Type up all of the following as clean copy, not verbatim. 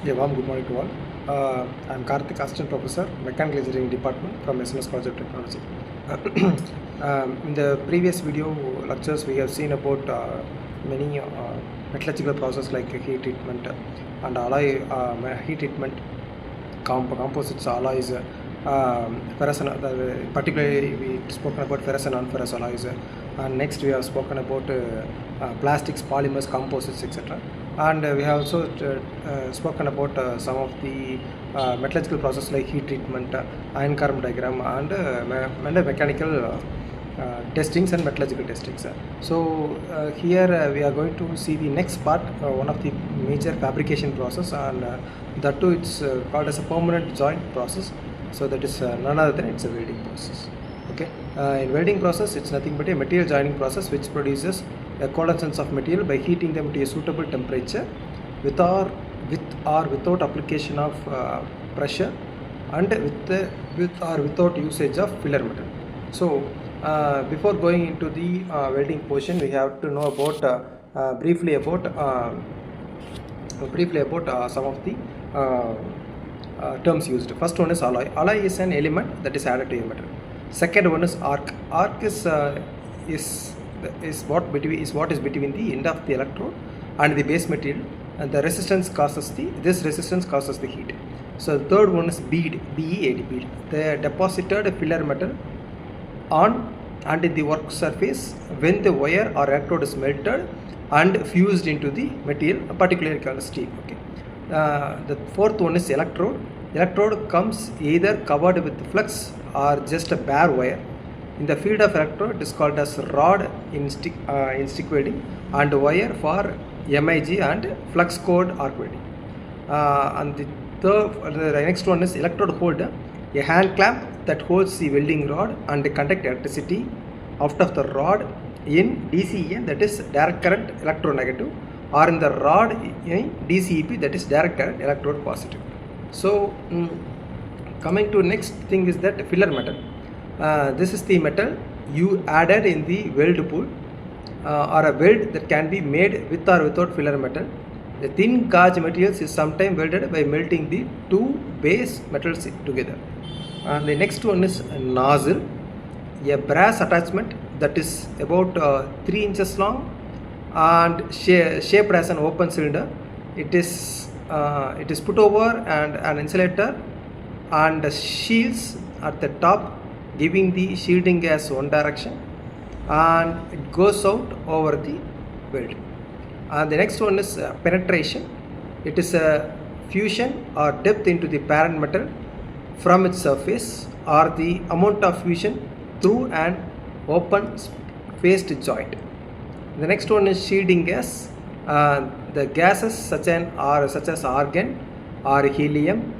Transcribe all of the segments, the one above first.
A warm good morning to all. I'm Karthik, Assistant Professor, Mechanical Engineering Department from SNS College of Technology. In the previous video lectures, we have seen about many metallurgical processes like heat treatment and alloy heat treatment, composites, alloys, ferrous and particularly we spoken about ferrous and non-ferrous alloys. And next we have spoken about plastics, polymers, composites, etc. And we have also spoken about some of the metallurgical process like heat treatment, iron carbon diagram, and mechanical testings and metallurgical testings. So here we are going to see the next part, one of the major fabrication process, and that too it's called as a permanent joint process. So that is none other than it's a welding process. Okay, in welding process it's nothing but a material joining process which produces a coalescence of material by heating them to a suitable temperature with or without application of pressure and with or without usage of filler metal. So before going into the welding portion, we have to know about briefly about some of the terms used. First one is alloy. Alloy is an element that is added to a metal. Second one is arc. Arc is what is between the end of the electrode and the base material, and the resistance causes the heat. So the third one is bead, bead. The deposited filler metal on and in the work surface when the wire or electrode is melted and fused into the material, particularly called steel. Okay. The fourth one is electrode. Electrode comes either covered with flux or just a bare wire. In the field of electrode, it is called as rod in stick welding, and wire for MIG and flux cord arc welding. And the next one is electrode holder, a hand clamp that holds the welding rod and conduct electricity out of the rod in DCE, that is direct current electronegative, or in the rod in DCEP, that is direct current electrode positive. So coming to next thing is that filler metal. This is the metal you added in the weld pool or a weld that can be made with or without filler metal. The thin gauge materials is sometimes welded by melting the two base metals together. And the next one is a nozzle, a brass attachment that is about 3 inches long and shaped as an open cylinder. It is put over and an insulator and shields at the top, giving the shielding gas one direction, and it goes out over the weld. And the next one is penetration. It is a fusion or depth into the parent metal from its surface, or the amount of fusion through an open faced joint. The next one is shielding gas. The gases such as argon or helium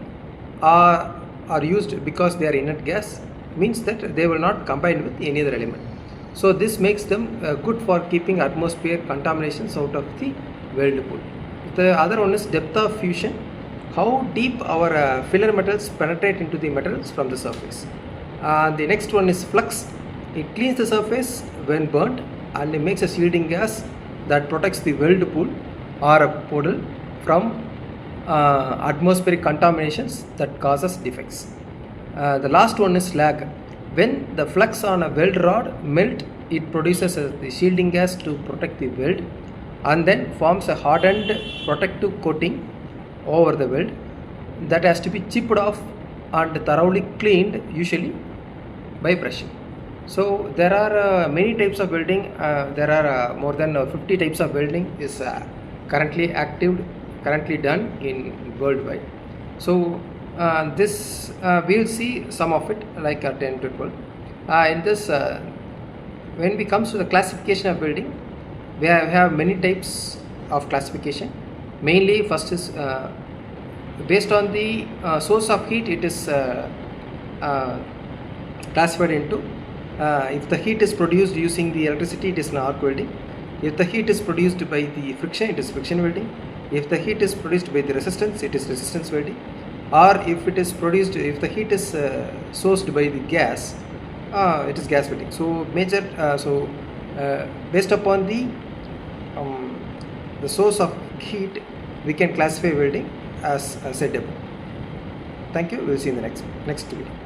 are used because they are inert gas, means that they will not combine with any other element. So this makes them good for keeping atmosphere contaminations out of the weld pool. The other one is depth of fusion, how deep our filler metals penetrate into the metals from the surface. The next one is flux. It cleans the surface when burnt, and it makes a shielding gas that protects the weld pool or a puddle from atmospheric contaminations that causes defects. The last one is slag. When the flux on a weld rod melt, it produces the shielding gas to protect the weld, and then forms a hardened protective coating over the weld that has to be chipped off and thoroughly cleaned, usually by brushing. So there are many types of welding. There are more than 50 types of welding is currently done in worldwide. So this we will see some of it, like 10 to 12. In this, when we comes to the classification of welding, we have many types of classification. Mainly, first is based on the source of heat. It is classified into if the heat is produced using the electricity, it is an arc welding. If the heat is produced by the friction, it is friction welding. If the heat is produced by the resistance, it is resistance welding. Or if the heat is sourced by the gas, it is gas welding. So based upon the source of heat, we can classify welding. as said above. Thank you. We'll see you in the next video.